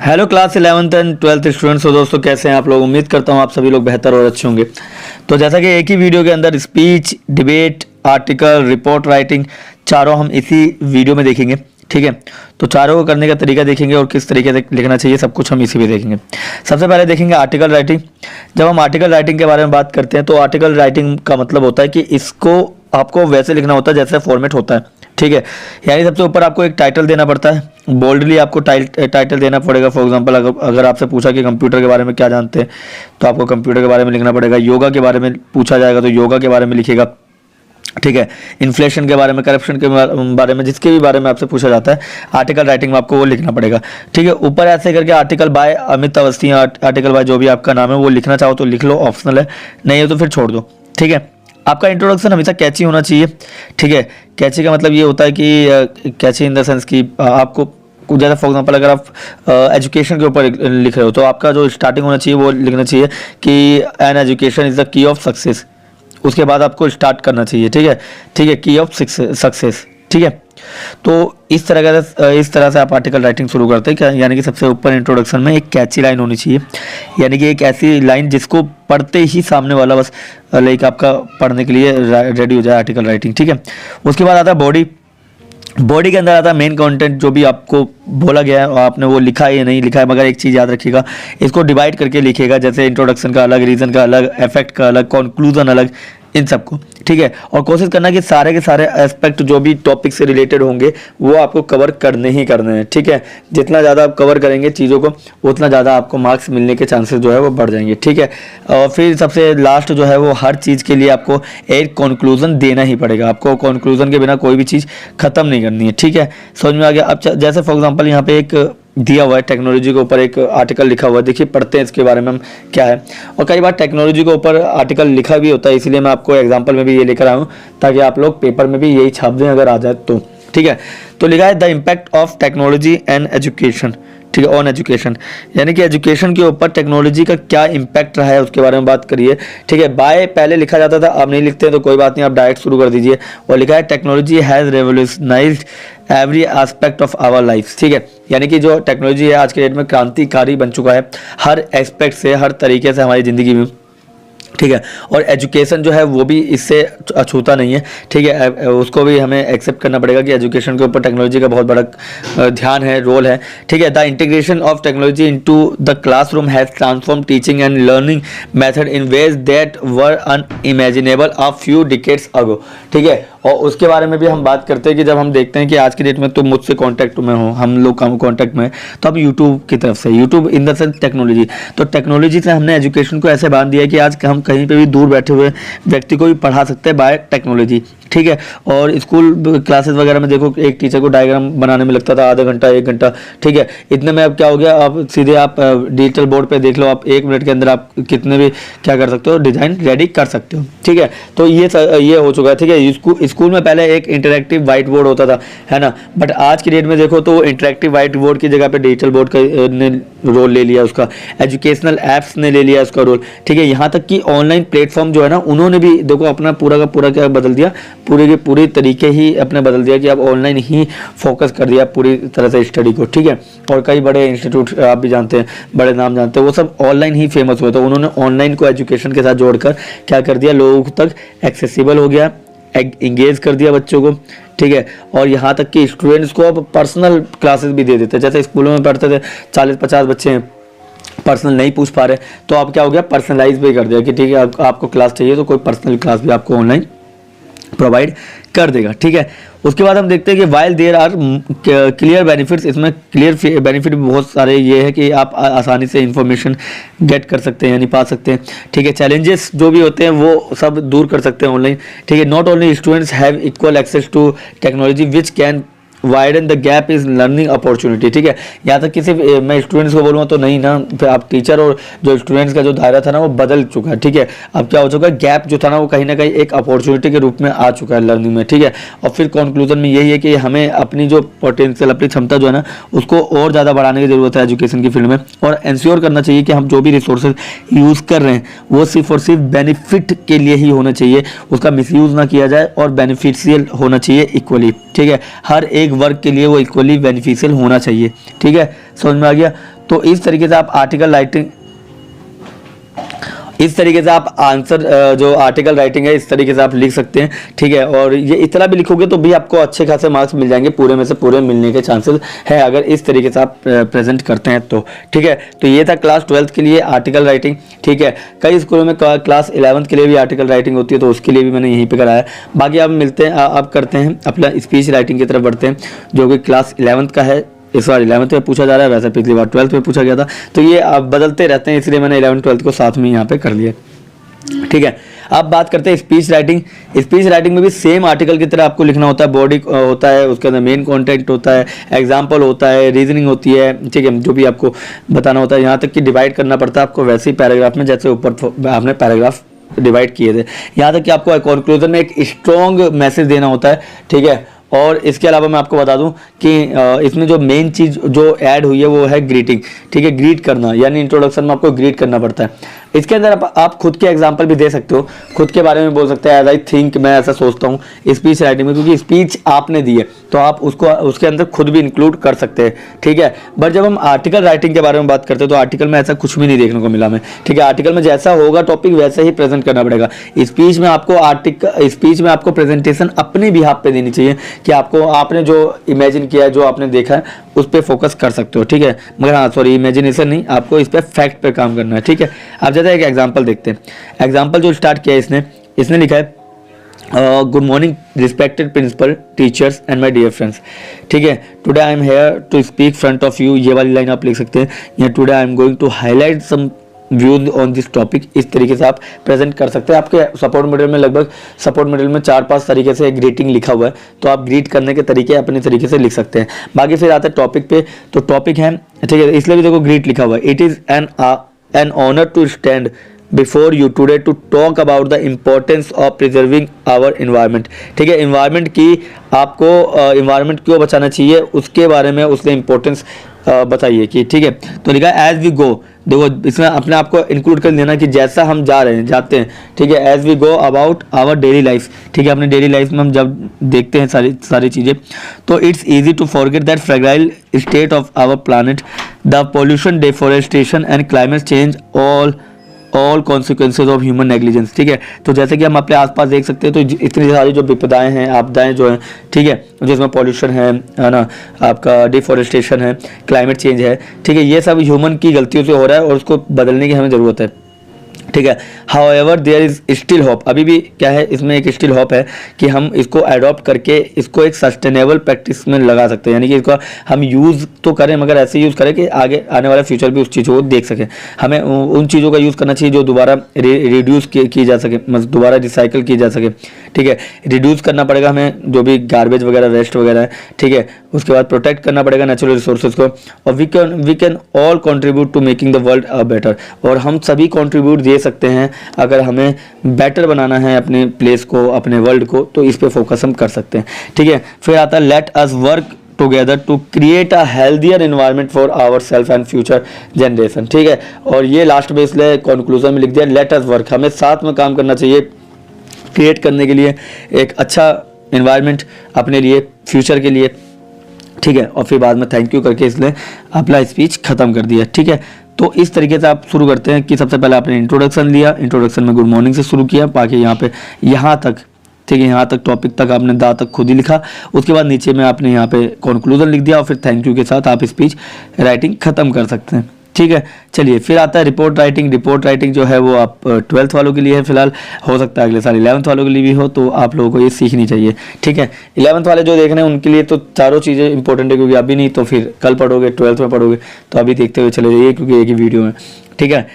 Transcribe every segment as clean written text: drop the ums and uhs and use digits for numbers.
Hello class 11th and 12th students. तो दोस्तों कैसे हैं आप लोग। उम्मीद करता हूं आप सभी लोग बेहतर और अच्छे होंगे। तो जैसा कि एक ही वीडियो के अंदर speech, debate, article, report writing चारों हम इसी वीडियो में देखेंगे। ठीक है, तो चारों को करने का तरीका देखेंगे और किस तरीके से लिखना चाहिए सब कुछ हम इसी में देखेंगे। सबसे पहले देखेंगे आर्टिकल राइटिंग। जब हम आर्टिकल राइटिंग के बारे में बात करते हैं तो आर्टिकल राइटिंग का मतलब होता है कि इसको आपको वैसे लिखना होता है जैसे फॉर्मेट होता है। ठीक है, यानी सबसे ऊपर आपको एक टाइटल देना पड़ता है, बोल्डली आपको टाइटल देना पड़ेगा। फॉर एग्जांपल अगर आपसे पूछा कि कंप्यूटर के बारे में क्या जानते हैं तो आपको कंप्यूटर के बारे में लिखना पड़ेगा। योगा के बारे में पूछा जाएगा तो योगा के बारे में लिखिएगा। ठीक है, इन्फ्लेशन के बारे में, करप्शन के बारे में, जिसके भी बारे में आपसे पूछा जाता है आर्टिकल राइटिंग में आपको वो लिखना पड़ेगा। ठीक है, ऊपर ऐसे करके article by Amit Awasthi, article by जो भी आपका नाम है वो लिखना चाहो तो लिख लो, ऑप्शनल है, नहीं है तो फिर छोड़ दो। ठीक है, आपका इंट्रोडक्शन हमेशा कैची होना चाहिए। ठीक है, कैची का मतलब ये होता है कि कैची इन द सेंस कि आपको जैसे फॉर एग्जांपल अगर आप एजुकेशन के ऊपर लिख रहे हो तो आपका जो स्टार्टिंग होना चाहिए वो लिखना चाहिए कि an education is the key of success. उसके बाद आपको स्टार्ट करना चाहिए। ठीक है, ठीक है, की ऑफ सक्सेस। ठीक है, तो इस तरह से आप आर्टिकल राइटिंग शुरू करते हैं। यानी कि सबसे ऊपर इंट्रोडक्शन में एक कैची लाइन होनी चाहिए, यानी कि एक ऐसी लाइन जिसको पढ़ते ही सामने वाला बस लाइक आपका पढ़ने के लिए रेडी हो जाए आर्टिकल राइटिंग। ठीक है, उसके बाद आता है बॉडी। बॉडी के अंदर आता है मेन कंटेंट, जो भी आपको बोला गया है और आपने वो लिखा है या नहीं लिखा है, मगर एक चीज़ याद रखिएगा, इसको डिवाइड करके लिखिएगा। जैसे इंट्रोडक्शन का अलग, रीजन का अलग, इफेक्ट का अलग, कंक्लूजन अलग, इन सबको। ठीक है, और कोशिश करना कि सारे के सारे एस्पेक्ट जो भी टॉपिक से रिलेटेड होंगे वो आपको कवर करने ही करने हैं। ठीक है, जितना ज़्यादा आप कवर करेंगे चीज़ों को उतना ज़्यादा आपको मार्क्स मिलने के चांसेस जो है वो बढ़ जाएंगे। ठीक है, और फिर सबसे लास्ट जो है वो हर चीज़ के लिए आपको एक कंक्लूजन देना ही पड़ेगा। आपको कंक्लूजन के बिना कोई भी चीज़ ख़त्म नहीं करनी है। ठीक है, समझ में आ गया। अब जैसे फॉर एग्जाम्पल यहाँ पे एक दिया हुआ है टेक्नोलॉजी के ऊपर एक आर्टिकल लिखा हुआ है, देखिए पढ़ते हैं इसके बारे में हम क्या है। और कई बार टेक्नोलॉजी के ऊपर आर्टिकल लिखा भी होता है, इसलिए मैं आपको एग्जांपल में भी ये लेकर आया हूँ ताकि आप लोग पेपर में भी यही छाप दें अगर आ जाए तो। ठीक है, तो लिखा है the impact of technology and education. ठीक है, ऑन एजुकेशन, यानी कि एजुकेशन के ऊपर टेक्नोलॉजी का क्या इंपैक्ट रहा है उसके बारे में बात करिए। ठीक है, बाय पहले लिखा जाता था, अब नहीं लिखते तो कोई बात नहीं, आप डायरेक्ट शुरू कर दीजिए। और लिखा है technology has revolutionised every aspect of our life. ठीक है, यानी कि जो टेक्नोलॉजी है आज के डेट में क्रांतिकारी बन चुका है हर एस्पेक्ट से, हर तरीके से हमारी ज़िंदगी में। ठीक है, और एजुकेशन जो है वो भी इससे अछूता नहीं है। ठीक है, उसको भी हमें एक्सेप्ट करना पड़ेगा कि एजुकेशन के ऊपर टेक्नोलॉजी का बहुत बड़ा ध्यान है, रोल है। ठीक है, the integration of technology into the classroom has transform teaching and learning method in ways that were unimaginable a few decades ago. ठीक है, और उसके बारे में भी हम बात करते हैं कि जब हम देखते हैं कि आज की डेट में तो मुझसे कांटेक्ट में हो, हम लोग कांटेक्ट में, तो अब यूट्यूब की तरफ से, YouTube in the sense technology, तो टेक्नोलॉजी से हमने एजुकेशन को ऐसे बांध दिया है कि आज हम कहीं पे भी दूर बैठे हुए व्यक्ति को भी पढ़ा सकते हैं बाय टेक्नोलॉजी। ठीक है, और स्कूल क्लासेस वगैरह में देखो एक टीचर को डायग्राम बनाने में लगता था आधा घंटा, 1 घंटा। ठीक है, इतने में अब क्या हो गया, अब सीधे आप डिजिटल बोर्ड पे देख लो, आप 1 मिनट के अंदर आप कितने भी क्या कर सकते हो, डिजाइन रेडी कर सकते हो। ठीक है, तो ये हो चुका है। ठीक है, स्कूल में पहले एक इंटरेक्टिव व्हाइट बोर्ड होता था, है ना, बट आज की डेट में देखो तो इंटरेक्टिव व्हाइट बोर्ड की जगह पे डिजिटल बोर्ड का ने रोल ले लिया, उसका एजुकेशनल एप्स ने ले लिया उसका रोल। ठीक है, यहाँ तक कि ऑनलाइन प्लेटफॉर्म जो है ना उन्होंने भी देखो अपना पूरा का पूरा क्या बदल दिया, पूरे के पूरे तरीके ही अपने बदल दिया कि अब ऑनलाइन ही फोकस कर दिया पूरी तरह से स्टडी को। ठीक है, और कई बड़े इंस्टीट्यूट आप भी जानते हैं, बड़े नाम जानते हैं, वो सब ऑनलाइन ही फेमस हुए, तो उन्होंने ऑनलाइन को एजुकेशन के साथ जोड़कर क्या कर दिया, लोगों तक एक्सेसिबल हो गया, एंगेज कर दिया बच्चों को। ठीक है, और यहाँ तक कि स्टूडेंट्स को अब पर्सनल क्लासेस भी दे देते हैं। जैसे स्कूलों में पढ़ते थे 40-50 बच्चे हैं, पर्सनल नहीं पूछ पा रहे, तो अब क्या हो गया, पर्सनलाइज भी कर दिया कि ठीक है आपको क्लास चाहिए तो कोई पर्सनल क्लास भी आपको ऑनलाइन प्रोवाइड कर देगा। ठीक है, उसके बाद हम देखते हैं कि while there are clear benefits, इसमें क्लियर बेनिफिट बहुत सारे ये है कि आप आसानी से इंफॉर्मेशन गेट कर सकते हैं यानी पा सकते हैं। ठीक है, चैलेंजेस जो भी होते हैं वो सब दूर कर सकते हैं ऑनलाइन। ठीक है, not only students have equal access to technology which can widen the gap is learning opportunity. ठीक है, यहाँ तक किसी मैं स्टूडेंट्स को बोलूँगा तो नहीं ना, फिर आप टीचर और जो स्टूडेंट्स का जो दायरा था ना वो बदल चुका है। ठीक है, अब क्या हो चुका है, गैप जो था ना वो कहीं ना कहीं एक अपॉर्चुनिटी के रूप में आ चुका है लर्निंग में। ठीक है, और फिर कंक्लूजन में यही है कि हमें अपनी जो पोटेंशियल, अपनी क्षमता जो है ना उसको और ज़्यादा बढ़ाने की जरूरत है एजुकेशन की फील्ड में, और इंश्योर करना चाहिए कि हम जो भी रिसोर्सेज यूज़ कर रहे हैं वो सिर्फ और सिर्फ बेनिफिट के लिए ही होना चाहिए, उसका मिसयूज़ ना किया जाए और बेनिफिशियल होना चाहिए इक्वली। ठीक है, हर एक वर्ग के लिए वो इक्वली बेनिफिशियल होना चाहिए। ठीक है, समझ में आ गया। तो इस तरीके से आप आर्टिकल राइटिंग, इस तरीके से आप आंसर जो आर्टिकल राइटिंग है इस तरीके से आप लिख सकते हैं, ठीक है। और ये इतना भी लिखोगे तो भी आपको अच्छे खासे मार्क्स मिल जाएंगे, पूरे में से पूरे मिलने के चांसेस है अगर इस तरीके से आप प्रेजेंट करते हैं तो, ठीक है। तो ये था क्लास 12th के लिए आर्टिकल राइटिंग, ठीक है। कई स्कूलों में क्लास 11th के लिए भी आर्टिकल राइटिंग होती है, तो उसके लिए भी मैंने यहीं पर कराया। बाकी आप मिलते हैं, अब करते हैं अपना स्पीच राइटिंग की तरफ बढ़ते हैं, जो कि क्लास 11th का है। इस बार 11th में पूछा जा रहा है, वैसे पिछली बार 12th में पूछा गया था, तो ये अब बदलते रहते हैं, इसलिए मैंने 11th 12th को साथ में यहाँ पे कर लिया, ठीक है। अब बात करते हैं स्पीच राइटिंग। स्पीच राइटिंग में भी सेम आर्टिकल की तरह आपको लिखना होता है, बॉडी होता है, उसके अंदर मेन कंटेंट होता है, एग्जांपल होता है, रीजनिंग होती है, ठीक है, जो भी आपको बताना होता है। यहाँ तक कि डिवाइड करना पड़ता है आपको वैसे ही पैराग्राफ में, जैसे ऊपर आपने पैराग्राफ डिवाइड किए थे। यहाँ तक कि आपको कंक्लूजन में एक स्ट्रॉन्ग मैसेज देना होता है, ठीक है। और इसके अलावा मैं आपको बता दूं कि इसमें जो मेन चीज़ जो ऐड हुई है वो है ग्रीटिंग, ठीक है, ग्रीट करना, यानी इंट्रोडक्शन में आपको ग्रीट करना पड़ता है। इसके अंदर आप खुद के एग्जांपल भी दे सकते हो, खुद के बारे में बोल सकते हैं, एज आई थिंक, मैं ऐसा सोचता हूँ स्पीच राइटिंग में, क्योंकि स्पीच आपने दी है तो आप उसको उसके अंदर खुद भी इंक्लूड कर सकते हैं, ठीक है। बट जब हम आर्टिकल राइटिंग के बारे में बात करते हैं तो आर्टिकल में ऐसा कुछ भी नहीं देखने को मिला हमें, ठीक है। आर्टिकल में जैसा होगा टॉपिक वैसे ही प्रेजेंट करना पड़ेगा। स्पीच में आपको प्रेजेंटेशन अपने बिहाफ पे देनी चाहिए, कि आपने जो इमेजिन किया है, जो आपने देखा है, उस पर फोकस कर सकते हो, ठीक है। मगर हाँ सॉरी, इमेजिनेशन नहीं, आपको इस पर फैक्ट पे काम करना है, ठीक है। आप ज़्यादा एक एग्जांपल देखते हैं। एग्जांपल जो स्टार्ट किया है इसने लिखा है good morning respected principal, teachers and my dear friends, ठीक है। Today I am here to speak front of you, ये वाली लाइन आप लिख सकते हैं, या today I am going to highlight some views on this topic. इस तरीके से आप प्रेजेंट कर सकते हैं। आपके सपोर्ट मटेरियल में लगभग सपोर्ट मटेरियल में 4-5 तरीके से ग्रीटिंग लिखा हुआ है, तो आप ग्रीट करने के तरीके अपने तरीके से लिख सकते हैं। बाकी फिर आता है टॉपिक पे, तो टॉपिक है, ठीक है, इसलिए भी देखो ग्रीट लिखा हुआ है। It is an honour to stand before you today to talk about the importance of preserving our environment, ठीक है। इन्वायरमेंट की आपको इन्वायरमेंट क्यों बचाना चाहिए उसके बारे में उसने इम्पोर्टेंस बताइए कि, ठीक है। तो लिखा है एज वी गो, देखो इसमें अपने आप को इंक्लूड कर देना कि जैसा हम जाते हैं, ठीक है। As we go about our daily life, ठीक है, अपने डेली लाइफ में हम जब देखते हैं सारी चीज़ें, तो it's easy to forget that fragile state of our planet, the pollution, deforestation and climate change, all consequences of human negligence, ठीक है। तो जैसे कि हम अपने आसपास देख सकते हैं, तो इतनी सारी जो विपदाएं हैं, आपदाएं जो हैं, ठीक है, जिसमें पॉल्यूशन है ना, आपका डिफॉरेस्टेशन है, क्लाइमेट चेंज है, ठीक है, ये सब ह्यूमन की गलतियों से हो रहा है और उसको बदलने की हमें ज़रूरत है, ठीक है। However there is still hope, अभी भी क्या है, इसमें एक स्टिल होप है कि हम इसको अडॉप्ट करके इसको एक सस्टेनेबल प्रैक्टिस में लगा सकते हैं, यानी कि इसको हम यूज़ तो करें मगर ऐसे यूज़ करें कि आगे आने वाला फ्यूचर भी उस चीज़ों को देख सकें। हमें उन चीज़ों का यूज़ करना चाहिए जो दोबारा रिड्यूस की जा सके, मतलब दोबारा रिसाइकिल की जा सके, ठीक है। रिड्यूस करना पड़ेगा हमें जो भी गार्बेज वगैरह, वेस्ट वगैरह है, ठीक है। उसके बाद प्रोटेक्ट करना पड़ेगा नेचुरल रिसोर्सेज को, और we can all contribute to making the world a better, और हम सभी कंट्रीब्यूट दे सकते हैं अगर हमें बेटर बनाना है अपने प्लेस को, अपने वर्ल्ड को, तो इस पे फोकस हम कर सकते हैं, ठीक है। फिर आता है let us work together to create a healthier environment for our self and future generation, ठीक है। और ये लास्ट में इसलिए कंक्लूजन में लिख दिया लेट अस वर्क, हमें साथ में काम करना चाहिए क्रिएट करने के लिए एक अच्छा एनवायरनमेंट अपने लिए, फ्यूचर के लिए, ठीक है। और फिर बाद में थैंक यू करके इसलिए अपना स्पीच खत्म कर दिया, ठीक है। तो इस तरीके से आप शुरू करते हैं कि सबसे पहले आपने इंट्रोडक्शन लिया, इंट्रोडक्शन में गुड मॉर्निंग से शुरू किया, बाकी यहाँ तक, ठीक है, यहाँ तक टॉपिक तक आपने दा तक खुद ही लिखा, उसके बाद नीचे में आपने यहाँ पे कंक्लूजन लिख दिया और फिर थैंक यू के साथ आप स्पीच राइटिंग खत्म कर सकते हैं, ठीक है। चलिए फिर आता है रिपोर्ट राइटिंग। रिपोर्ट राइटिंग जो है वो आप 12th वालों के लिए है फिलहाल, हो सकता है अगले साल 11th वालों के लिए भी हो, तो आप लोगों को ये सीखनी चाहिए, ठीक है। 11th वाले जो देख रहे हैं उनके लिए तो चारों चीज़ें इंपॉर्टेंट है, क्योंकि अभी नहीं तो फिर कल पढ़ोगे, 12th में पढ़ोगे, तो अभी देखते हुए चले जाइए क्योंकि एक ही वीडियो में, ठीक है।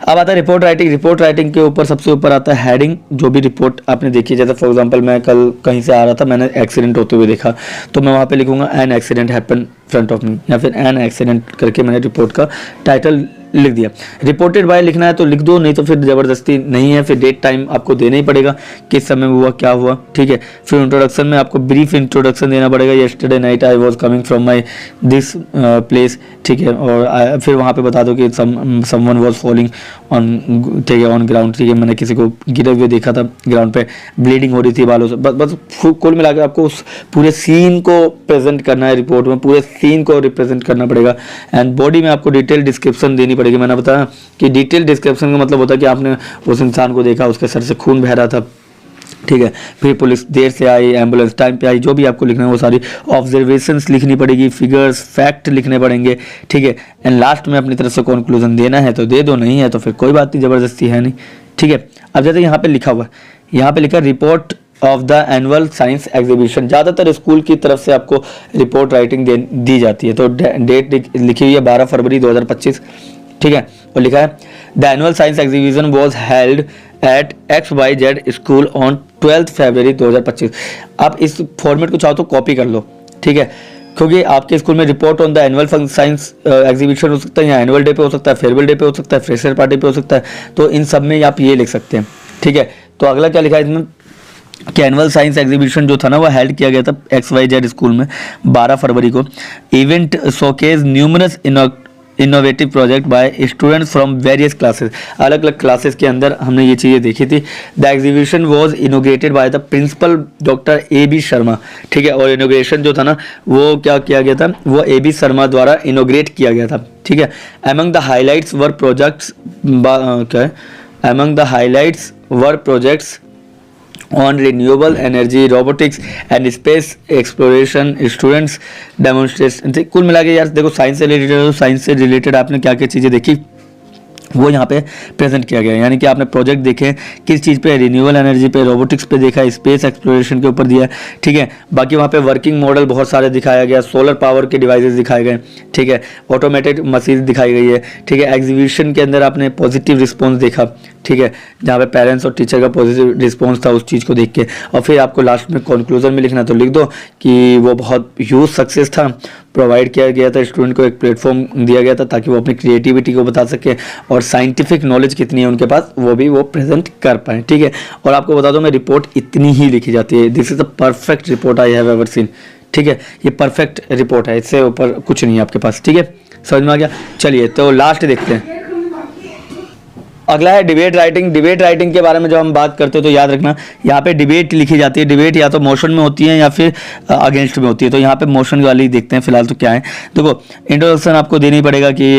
अब आता है रिपोर्ट राइटिंग। रिपोर्ट राइटिंग के ऊपर सबसे ऊपर आता है हेडिंग, जो भी रिपोर्ट आपने देखी, जैसे फॉर एग्जांपल मैं कल कहीं से आ रहा था, मैंने एक्सीडेंट होते हुए देखा, तो मैं वहाँ पे लिखूंगा an accident happen front of me, या फिर एन एक्सीडेंट करके मैंने रिपोर्ट का टाइटल लिख दिया। रिपोर्टेड बाय लिखना है तो लिख दो, नहीं तो फिर ज़बरदस्ती नहीं है, फिर डेट टाइम आपको देना ही पड़ेगा, किस समय हुआ क्या हुआ, ठीक है। फिर इंट्रोडक्शन में आपको ब्रीफ इंट्रोडक्शन देना पड़ेगा, yesterday night I was coming from my this place, ठीक है। और फिर वहाँ पे बता दो कि समवन वाज फॉलिंग ऑन, ठीक है, ऑन ग्राउंड, ठीक है, मैंने किसी को गिरे हुए देखा था ग्राउंड पे, ब्लीडिंग हो रही थी बालों से। बस कुल मिला के आपको उस पूरे सीन को प्रेजेंट करना है, रिपोर्ट में पूरे सीन को रिप्रेजेंट करना पड़ेगा। एंड बॉडी में आपको डिटेल डिस्क्रिप्शन देनी पड़ेगी। मैंने बताया कि डिटेल डिस्क्रिप्शन का मतलब होता है कि आपने उस इंसान को देखा, उसके सर से खून बह रहा था, ठीक है, फिर पुलिस देर से आई, एम्बुलेंस टाइम पे आई, जो भी आपको लिखना है वो सारी ऑब्जर्वेशंस लिखनी पड़ेगी, फिगर्स फैक्ट लिखने पड़ेंगे, ठीक है। एंड लास्ट में अपनी तरफ से कंक्लूजन देना है तो दे दो, नहीं है तो फिर कोई बात नहीं, ज़बरदस्ती है नहीं, ठीक है। अब जैसे यहाँ पे लिखा हुआ है, यहाँ पे लिखा report of the annual science exhibition. ज़्यादातर स्कूल की तरफ से आपको रिपोर्ट राइटिंग दी जाती है। तो डेट लिखी हुई है 12 फरवरी 2025, ठीक है, और लिखा है the annual science exhibition was held at XYZ school on 12 फरवरी 2025। आप इस फॉर्मेट को चाहो तो कॉपी कर लो, ठीक है, क्योंकि आपके स्कूल में report on the annual science exhibition हो सकता है, या एनुअल डे पे हो सकता है, फेयरवेल डे पे हो सकता है, फ्रेशर पार्टी पे हो सकता है, तो इन सब में आप ये लिख सकते हैं, ठीक है। तो अगला क्या लिखा है इसमें कि एनुअल साइंस एग्जीबिशन जो था ना वो हेल्ड किया गया था XYZ स्कूल में 12 फरवरी को। Event showcase numerous innovative project by students from various classes. अलग अलग क्लासेस के अंदर हमने ये चीज़ें देखी थी। The exhibition was inaugurated by the principal doctor AB Sharma, ठीक है, और इनोग्रेशन जो था ना वो क्या किया गया था, वो AB शर्मा द्वारा इनोग्रेट किया गया था, ठीक है। Among the highlights were projects, क्या है, among the highlights were projects on renewable energy, robotics and space exploration, students demonstration। कुल मिला के यार देखो साइंस से रिलेटेड, साइंस से रिलेटेड आपने क्या क्या चीज़ें देखी वो यहाँ पे प्रेजेंट किया गया है। यानी कि आपने प्रोजेक्ट देखे किस चीज़ पे, रिन्यूएबल एनर्जी पे, रोबोटिक्स पे देखा, स्पेस एक्सप्लोरेशन के ऊपर दिया, ठीक है। बाकी वहाँ पे वर्किंग मॉडल बहुत सारे दिखाया गया, सोलर पावर के डिवाइसेस दिखाए गए, ठीक है, ऑटोमेटेड मशीन दिखाई गई है, ठीक है। एग्जीबिशन के अंदर आपने पॉजिटिव रिस्पॉन्स देखा, ठीक है, जहाँ पे पेरेंट्स और टीचर का पॉजिटिव रिस्पॉन्स था उस चीज़ को देख के। और फिर आपको लास्ट में कंक्लूजन में लिखना तो लिख दो कि वो बहुत ह्यूज सक्सेस था, प्रोवाइड किया गया था, स्टूडेंट को एक प्लेटफॉर्म दिया गया था ताकि वो अपनी क्रिएटिविटी को बता सके और साइंटिफिक नॉलेज कितनी है उनके पास वो भी वो प्रेजेंट कर पाए, ठीक है। और आपको बता दो मैं रिपोर्ट इतनी ही लिखी जाती है, this is the perfect report I have ever seen, ठीक है, ये परफेक्ट रिपोर्ट है, इससे ऊपर कुछ नहीं है आपके पास, ठीक है, समझ में आ गया। चलिए तो लास्ट देखते हैं। अगला है डिबेट राइटिंग। डिबेट राइटिंग के बारे में जब हम बात करते हैं तो याद रखना यहाँ पे डिबेट लिखी जाती है। डिबेट या तो मोशन में होती है या फिर अगेंस्ट में होती है। तो यहाँ पे मोशन वाली देखते हैं फिलहाल तो क्या है। देखो इंट्रोडक्शन आपको देनी पड़ेगा कि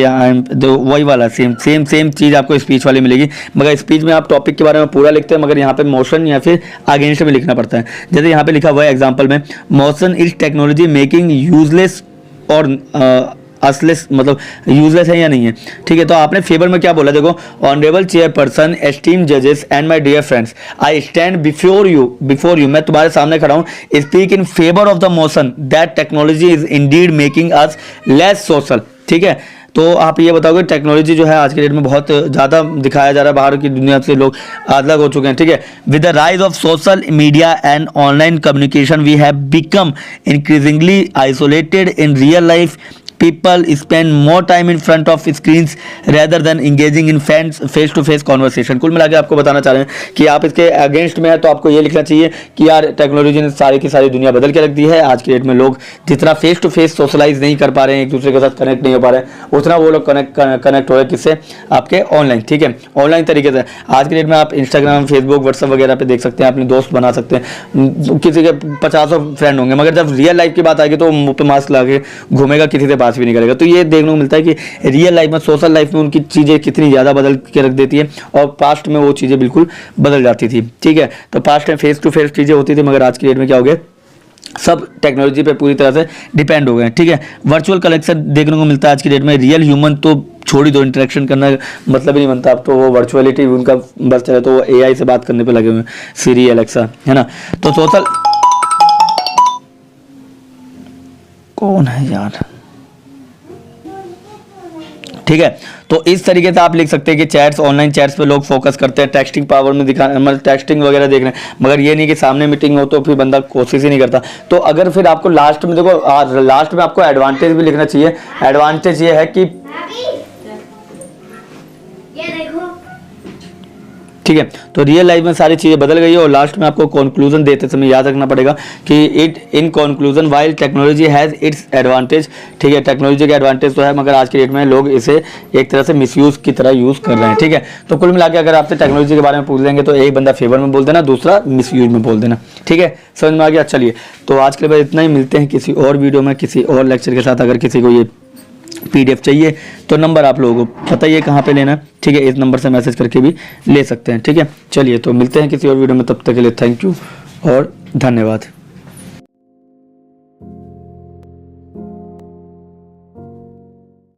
वही वाला सेम चीज़ आपको स्पीच वाली मिलेगी, मगर स्पीच में आप टॉपिक के बारे में पूरा लिखते हैं, मगर यहाँ पे मोशन या फिर अगेंस्ट में लिखना पड़ता है। जैसे यहाँ पे लिखा हुआ है एग्जाम्पल में, motion is technology making useless और असलेस, मतलब यूजलेस है या नहीं है, ठीक है। तो आपने फेवर में क्या बोला, देखो ऑनरेबल चेयरपर्सन, एस्टीम जजेस and my dear friends, I stand before you, मैं तुम्हारे सामने खड़ा हूँ, speak in favour of the motion that technology is indeed making us less social, ठीक है। तो आप ये बताओगे टेक्नोलॉजी जो है आज के डेट में बहुत ज़्यादा दिखाया जा रहा है, बाहर की दुनिया से लोग अलग हो चुके हैं, ठीक है। With the rise of social media and online communication we have become increasingly isolated in real life. People spend more time in front of screens rather than engaging in face to face conversation। कुल मिला के आपको बताना चाह रहे हैं कि आप इसके अगेंस्ट में है तो आपको ये लिखना चाहिए कि यार टेक्नोलॉजी ने सारी की सारी दुनिया बदल के रख दी है। आज की डेट में लोग जितना फेस टू फेस सोशलाइज नहीं कर पा रहे हैं, एक दूसरे के साथ कनेक्ट नहीं हो पा रहे हैं, उतना वो लोग कनेक्ट हो रहे हैं किससे, आपके ऑनलाइन, ठीक है, ऑनलाइन तरीके से। आज की डेट में आप इंस्टाग्राम, फेसबुक, व्हाट्सअप वगैरह पे देख सकते हैं, अपने दोस्त बना सकते हैं, किसी के 50 फ्रेंड होंगे, मगर जब रियल लाइफ की बात आएगी तो मुंह पे मास्क लगा के घूमेगा, किसी से बात भी नहीं करेगा। तो ये देखने को मिलता है कि रियल लाइफ में, सोशल लाइफ में उनकी चीज़ें कितनी ज़्यादा बदल के रख देती है और पास्ट में वो चीज़ें बिल्कुल बदल जाती थी, ठीक है। तो पास्ट में फेस टू फेस चीज़ें होती थी, मगर आज की डेट में क्या हो गया, सब टेक्नोलॉजी पे पूरी तरह से डिपेंड हो गए हैं, ठीक है। वर्चुअल कलेक्शन देखने को मिलता है आज की डेट में। रियल ह्यूमन तो छोड़ ही दो, इंटरेक्शन करना मतलब ही नहीं बनता अब तो, वो वर्चुअलिटी उनका बस चले तो वो AI से बात करने पे लगे हुए हैं, सीरी, एलेक्सा, है ना। तो सोशल कौन है यार, ठीक है। तो इस तरीके से आप लिख सकते हैं कि चैट्स, ऑनलाइन चैट्स पे लोग फोकस करते हैं, टेक्सटिंग पावर में दिखा, मतलब टेक्सटिंग वगैरह देख रहे हैं, मगर ये नहीं कि सामने मीटिंग हो तो फिर बंदा कोशिश ही नहीं करता। तो अगर फिर आपको लास्ट में देखो, लास्ट में आपको एडवांटेज भी लिखना चाहिए। एडवांटेज ये है कि ठीक है। तो रियल लाइफ में सारी चीज़ें बदल गई है और लास्ट में आपको कंक्लूजन देते समय याद रखना पड़ेगा कि in conclusion while technology has its advantage, ठीक है, टेक्नोलॉजी का एडवांटेज तो है मगर आज के डेट में लोग इसे एक तरह से मिसयूज़ की तरह यूज़ कर रहे हैं, ठीक है। तो कुल मिला के अगर आपसे टेक्नोलॉजी के बारे में पूछ लेंगे तो एक बंदा फेवर में बोल देना, दूसरा मिसयूज में बोल देना, ठीक है, समझ में आ गया। चलिए तो आज के लिए इतना ही, मिलते हैं किसी और वीडियो में किसी और लेक्चर के साथ। अगर किसी को ये PDF चाहिए तो नंबर आप लोगों को पता ही है कहाँ पे लेना है, ठीक है, इस नंबर से मैसेज करके भी ले सकते हैं, ठीक है। चलिए तो मिलते हैं किसी और वीडियो में, तब तक के लिए थैंक यू और धन्यवाद।